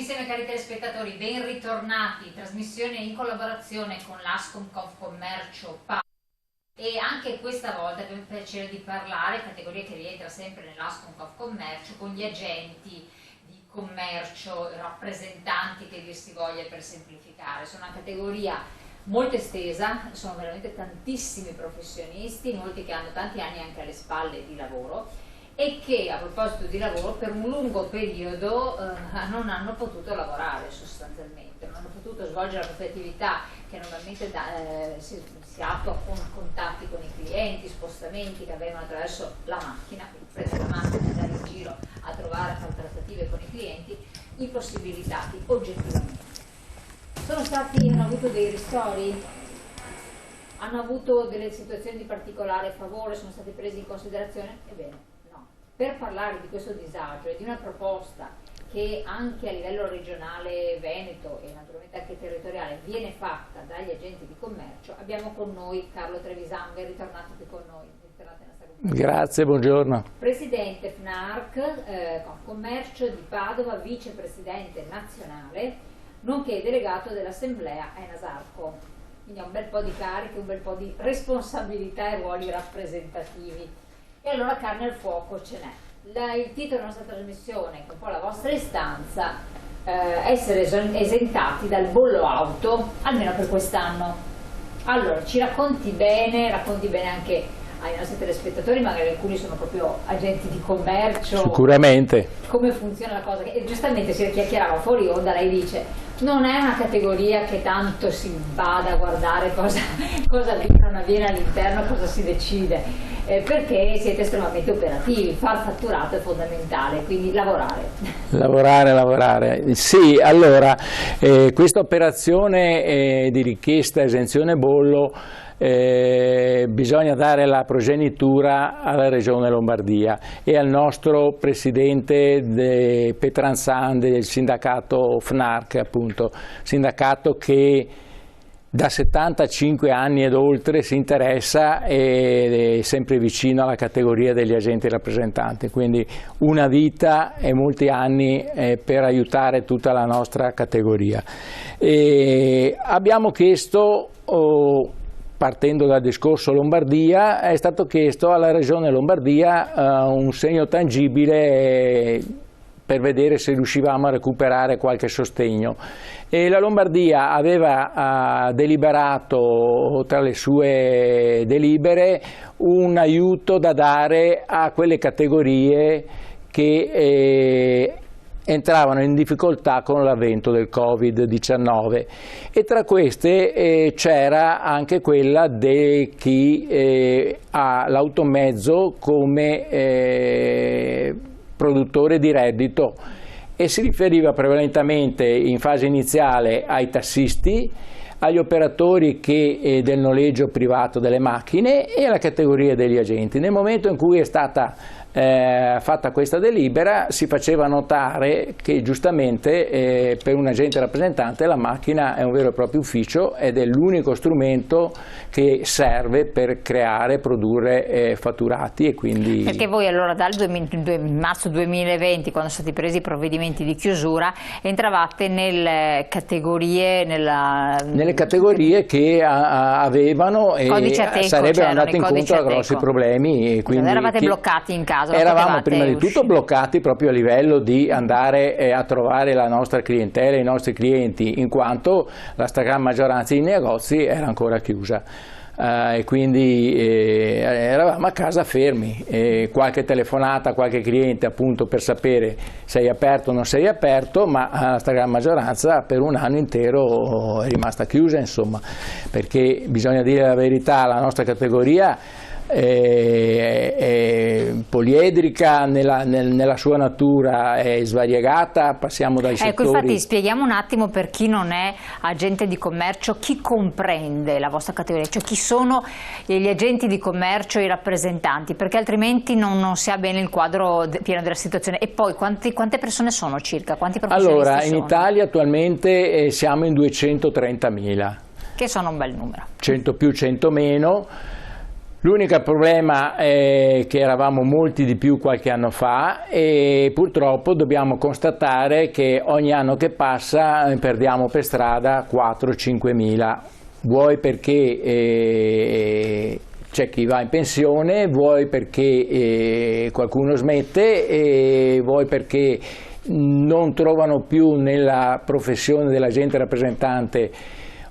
insieme cari telespettatori, ben ritornati, trasmissione in collaborazione con l'Ascom Confcommercio Padova e anche questa volta abbiamo il piacere di parlare, categoria che rientra sempre nell'Ascom Confcommercio, con gli agenti di commercio, rappresentanti che dir si voglia per semplificare. Sono una categoria molto estesa, sono veramente tantissimi professionisti, molti che hanno tanti anni anche alle spalle di lavoro e che a proposito di lavoro per un lungo periodo non hanno potuto lavorare sostanzialmente, non hanno potuto svolgere la propria attività che normalmente si attua con contatti con i clienti, spostamenti che avvengono attraverso la macchina, quindi prendere la macchina, andare in giro a trovare, a fare trattative con i clienti, impossibilitati oggettivamente. Hanno avuto dei ristori? Hanno avuto delle situazioni di particolare favore? Sono stati presi in considerazione? Ebbene, no. Per parlare di questo disagio e di una proposta che anche a livello regionale veneto e naturalmente anche territoriale viene fatta dagli agenti di commercio, abbiamo con noi Carlo Trevisan, ben ritornato qui con noi. Grazie, buongiorno. Presidente FNARC, Confcommercio di Padova, vicepresidente nazionale, nonché delegato dell'Assemblea Enasarco. Quindi ha un bel po' di cariche, un bel po' di responsabilità e ruoli rappresentativi. E allora carne al fuoco ce n'è. Il titolo della nostra trasmissione, che è un po' la vostra istanza, essere esentati dal bollo auto, almeno per quest'anno. Allora, ci racconti bene anche ai nostri telespettatori, magari alcuni sono proprio agenti di commercio. Sicuramente. Come funziona la cosa? E giustamente si chiacchierava fuori onda, lei dice non è una categoria che tanto si vada a guardare cosa non avviene all'interno, cosa si decide, perché siete estremamente operativi, far fatturato è fondamentale, quindi lavorare. Lavorare. Sì, allora, questa operazione di richiesta esenzione bollo bisogna dare la progenitura alla Regione Lombardia e al nostro presidente Petranzan del sindacato FNARC, appunto, sindacato che da 75 anni ed oltre si interessa ed è sempre vicino alla categoria degli agenti rappresentanti, quindi una vita e molti anni per aiutare tutta la nostra categoria. Abbiamo chiesto, partendo dal discorso Lombardia, è stato chiesto alla Regione Lombardia un segno tangibile per vedere se riuscivamo a recuperare qualche sostegno. E la Lombardia aveva deliberato tra le sue delibere un aiuto da dare a quelle categorie che entravano in difficoltà con l'avvento del Covid-19 e tra queste c'era anche quella di chi ha l'automezzo come produttore di reddito e si riferiva prevalentemente in fase iniziale ai tassisti, agli operatori del noleggio privato delle macchine e alla categoria degli agenti. Nel momento in cui è stata fatta questa delibera si faceva notare che giustamente per un agente rappresentante la macchina è un vero e proprio ufficio ed è l'unico strumento che serve per creare, produrre fatturati e quindi... Perché voi allora dal marzo 2020, quando sono stati presi i provvedimenti di chiusura, entravate nelle categorie che avevano e sarebbero andate incontro a grossi problemi. E quindi eravate bloccati in casa? Eravamo prima di tutto bloccati proprio a livello di andare a trovare la nostra clientela, i nostri clienti, in quanto la stragrande maggioranza dei negozi era ancora chiusa. E quindi eravamo a casa fermi, qualche telefonata, qualche cliente appunto per sapere sei aperto o non sei aperto, ma la stragrande maggioranza per un anno intero è rimasta chiusa, insomma, perché bisogna dire la verità, la nostra categoria è poliedrica nella sua natura, è svariegata, passiamo dai settori... Ecco, infatti spieghiamo un attimo per chi non è agente di commercio, chi comprende la vostra categoria, cioè chi sono gli agenti di commercio e i rappresentanti, perché altrimenti non si ha bene il quadro pieno della situazione. E poi quante persone sono circa? Quanti professionisti allora, sono? In Italia attualmente siamo in 230.000. Che sono un bel numero. 100 più, 100 meno. L'unico problema è che eravamo molti di più qualche anno fa e purtroppo dobbiamo constatare che ogni anno che passa perdiamo per strada 4-5 mila, vuoi perché c'è chi va in pensione, vuoi perché qualcuno smette, e vuoi perché non trovano più nella professione dell'agente rappresentante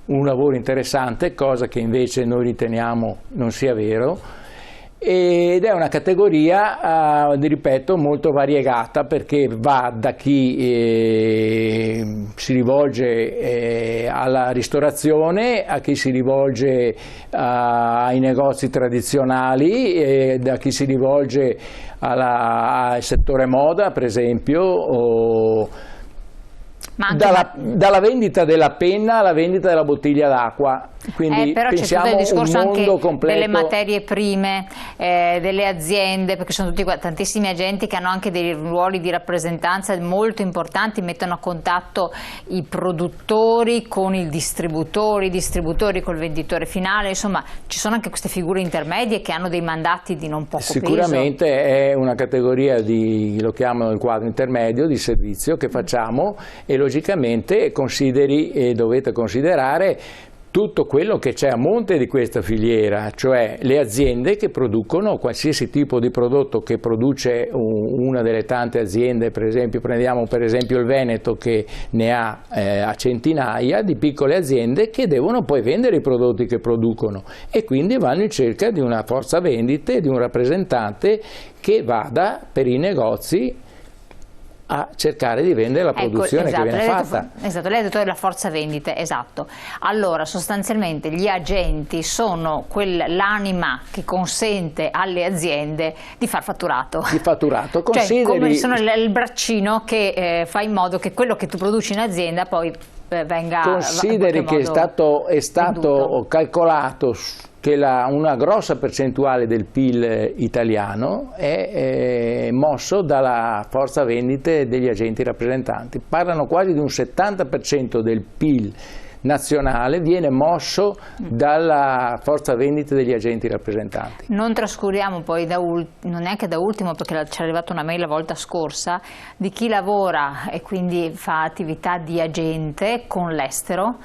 un lavoro interessante, cosa che invece noi riteniamo non sia vero, ed è una categoria, ripeto, molto variegata, perché va da chi si rivolge alla ristorazione, a chi si rivolge ai negozi tradizionali, da chi si rivolge al settore moda, per esempio, dalla vendita della penna alla vendita della bottiglia d'acqua. Quindi però pensiamo c'è tutto il discorso un mondo anche completo delle materie prime, delle aziende, perché sono tutti tantissimi agenti che hanno anche dei ruoli di rappresentanza molto importanti, mettono a contatto i produttori con i distributori col venditore finale, insomma ci sono anche queste figure intermedie che hanno dei mandati di non poco Sicuramente peso. È una categoria lo chiamano il quadro intermedio di servizio che facciamo, e logicamente consideri e dovete considerare tutto quello che c'è a monte di questa filiera, cioè le aziende che producono qualsiasi tipo di prodotto che produce una delle tante aziende. Per esempio, prendiamo per esempio il Veneto, che ne ha a centinaia di piccole aziende che devono poi vendere i prodotti che producono, e quindi vanno in cerca di una forza vendite, di un rappresentante che vada per i negozi a cercare di vendere la produzione, esatto, che viene fatta. Esatto, lei ha detto la forza vendite, esatto. Allora, sostanzialmente gli agenti sono l'anima che consente alle aziende di far fatturato. Di fatturato, consideri... Cioè, come sono il braccino che fa in modo che quello che tu produci in azienda poi venga... Consideri che è stato calcolato che una grossa percentuale del PIL italiano è mosso dalla forza vendite degli agenti rappresentanti. Parlano quasi di un 70% del PIL nazionale viene mosso dalla forza vendite degli agenti rappresentanti. Non trascuriamo poi, non neanche da ultimo, perché ci è arrivata una mail la volta scorsa, di chi lavora e quindi fa attività di agente con l'estero,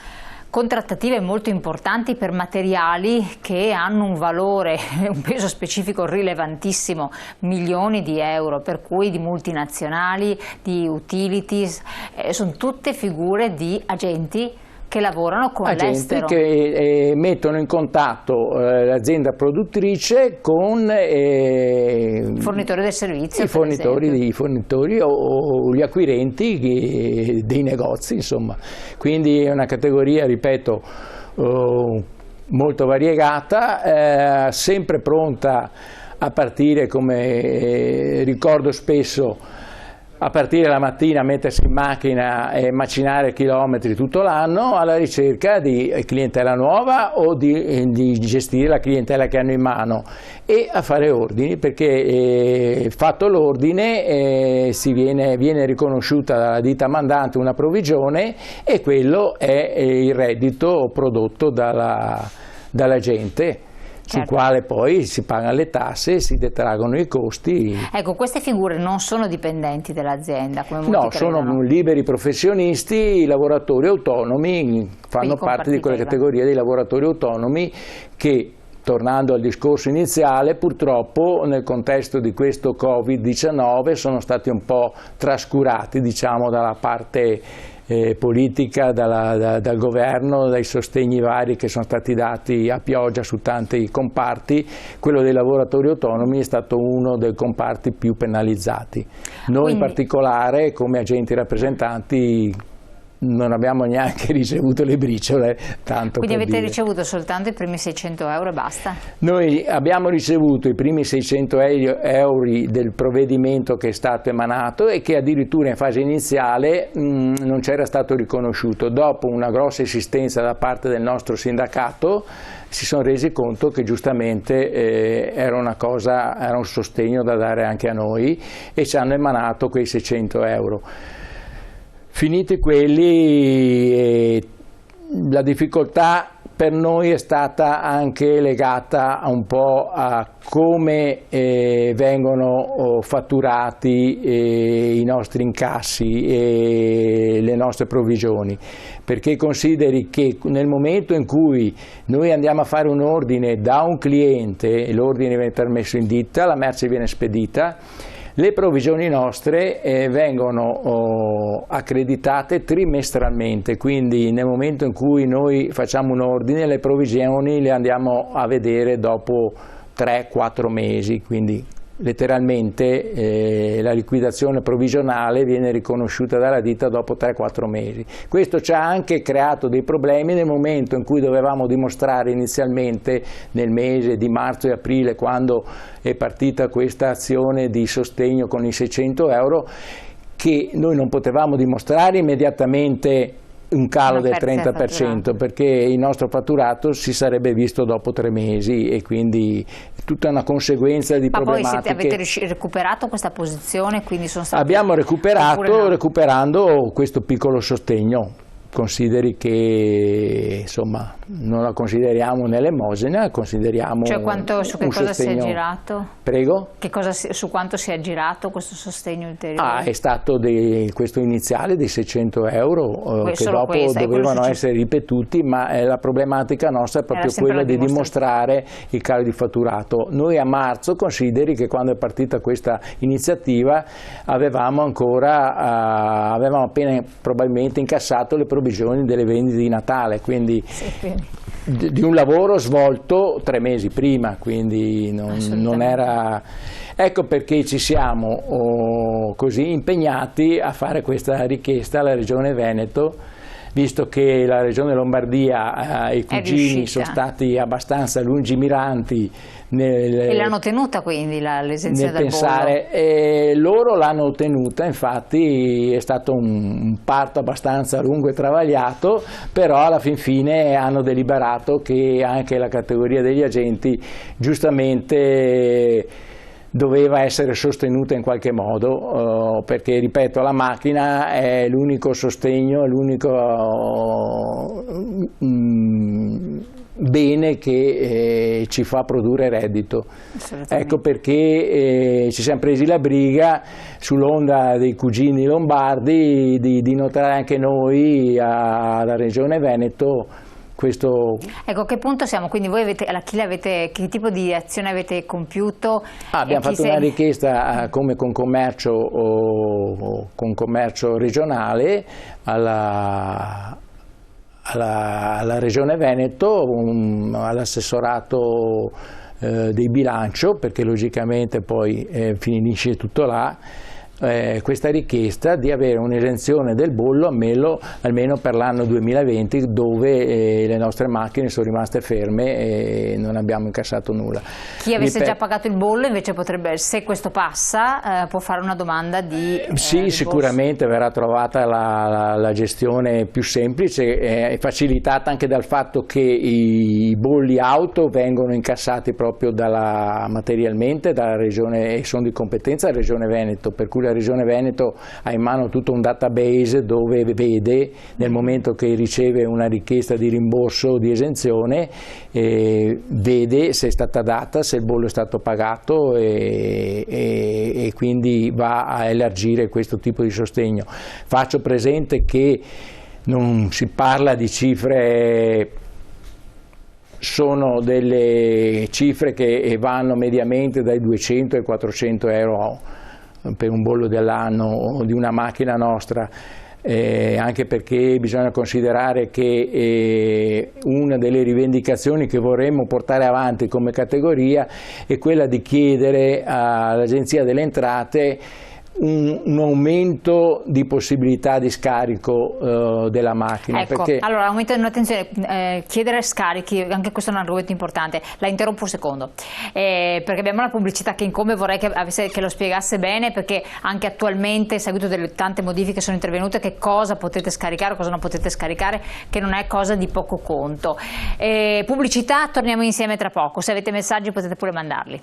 con trattative molto importanti per materiali che hanno un valore, un peso specifico rilevantissimo, milioni di euro, per cui di multinazionali, di utilities, sono tutte figure di agenti che lavorano con l'estero. Agenti che mettono in contatto l'azienda produttrice con i fornitori del servizio, i fornitori o gli acquirenti dei negozi, insomma. Quindi è una categoria, ripeto, molto variegata, sempre pronta a partire, come ricordo spesso, a partire la mattina, mettersi in macchina e macinare chilometri tutto l'anno alla ricerca di clientela nuova o di gestire la clientela che hanno in mano, e a fare ordini, perché fatto l'ordine viene riconosciuta dalla ditta mandante una provvigione, e quello è il reddito prodotto dall'agente. Sul quale poi si pagano le tasse, si detraggono i costi. Ecco, queste figure non sono dipendenti dell'azienda, come molti no, credono. Sono liberi professionisti, i lavoratori autonomi, fanno parte di quella categoria dei lavoratori autonomi che, tornando al discorso iniziale, purtroppo nel contesto di questo Covid-19 sono stati un po' trascurati, diciamo, dalla parte politica, dal governo, dai sostegni vari che sono stati dati a pioggia su tanti comparti. Quello dei lavoratori autonomi è stato uno dei comparti più penalizzati. Noi in particolare, come agenti rappresentanti, non abbiamo neanche ricevuto le briciole, tanto. Quindi avete dire. ricevuto soltanto i primi 600 euro e basta? Noi abbiamo ricevuto i primi 600 euro del provvedimento che è stato emanato, e che addirittura in fase iniziale non c'era stato riconosciuto. Dopo una grossa insistenza da parte del nostro sindacato si sono resi conto che giustamente era un sostegno da dare anche a noi, e ci hanno emanato quei 600 euro. Finiti quelli, la difficoltà per noi è stata anche legata un po' a come vengono fatturati i nostri incassi e le nostre provvigioni, perché consideri che nel momento in cui noi andiamo a fare un ordine da un cliente, l'ordine viene trasmesso in ditta, la merce viene spedita, le provvigioni nostre vengono accreditate trimestralmente, quindi nel momento in cui noi facciamo un ordine le provvigioni le andiamo a vedere dopo 3-4 mesi, quindi letteralmente la liquidazione provvisionale viene riconosciuta dalla ditta dopo 3-4 mesi. Questo ci ha anche creato dei problemi nel momento in cui dovevamo dimostrare inizialmente nel mese di marzo e aprile, quando è partita questa azione di sostegno con i 600 euro, che noi non potevamo dimostrare immediatamente un calo del 30%, perché il nostro fatturato si sarebbe visto dopo 3 mesi e quindi tutta una conseguenza di problematiche. Ma poi avete recuperato questa posizione? Quindi sono stati... Abbiamo recuperato recuperando questo piccolo sostegno. Consideri che insomma non la consideriamo un'elemosina, consideriamo su che cosa sostegno. Si è girato? Prego? Su quanto si è girato questo sostegno ulteriore? È stato questo iniziale di 600 euro che dopo dovevano essere ripetuti, ma la problematica nostra è proprio quella di dimostrare il calo di fatturato. Noi a marzo, consideri che quando è partita questa iniziativa avevamo appena probabilmente incassato le provvigioni delle vendite di Natale, quindi di un lavoro svolto 3 mesi prima, quindi non era... Ecco perché ci siamo così impegnati a fare questa richiesta alla Regione Veneto, visto che la Regione Lombardia e i cugini sono stati abbastanza lungimiranti e l'hanno tenuta quindi l'esenzione dal bollo? Loro l'hanno ottenuta, infatti è stato un parto abbastanza lungo e travagliato, però alla fin fine hanno deliberato che anche la categoria degli agenti giustamente doveva essere sostenuta in qualche modo, perché ripeto, la macchina è l'unico sostegno, l'unico bene che ci fa produrre reddito. Ecco perché ci siamo presi la briga sull'onda dei cugini lombardi di notare anche noi alla Regione Veneto questo. Ecco, a che punto siamo? Quindi voi che tipo di azione avete compiuto? Abbiamo fatto una richiesta come con commercio regionale alla Regione Veneto, all'assessorato dei bilancio, perché logicamente poi finisce tutto là, questa richiesta di avere un'esenzione del bollo almeno per l'anno 2020, dove le nostre macchine sono rimaste ferme e non abbiamo incassato nulla. Chi avesse già pagato il bollo invece potrebbe, se questo passa, può fare una domanda di sì, sicuramente verrà trovata la gestione più semplice, facilitata anche dal fatto che i bolli auto vengono incassati proprio materialmente dalla Regione e sono di competenza della Regione Veneto, per cui la Regione Veneto ha in mano tutto un database dove vede nel momento che riceve una richiesta di rimborso o di esenzione, vede se è stata data, se il bollo è stato pagato e quindi va a elargire questo tipo di sostegno. Faccio presente che non si parla di cifre, sono delle cifre che vanno mediamente dai 200 ai 400 euro per un bollo dell'anno di una macchina nostra, anche perché bisogna considerare che una delle rivendicazioni che vorremmo portare avanti come categoria è quella di chiedere all'Agenzia delle Entrate un aumento di possibilità di scarico della macchina. Ecco, perché... allora attenzione, chiedere scarichi, anche questo è un argomento importante. La interrompo un secondo, perché abbiamo la pubblicità che incombe, vorrei che lo spiegasse bene, perché anche attualmente, a seguito delle tante modifiche che sono intervenute, che cosa potete scaricare, cosa non potete scaricare, che non è cosa di poco conto. Pubblicità, torniamo insieme tra poco, se avete messaggi potete pure mandarli.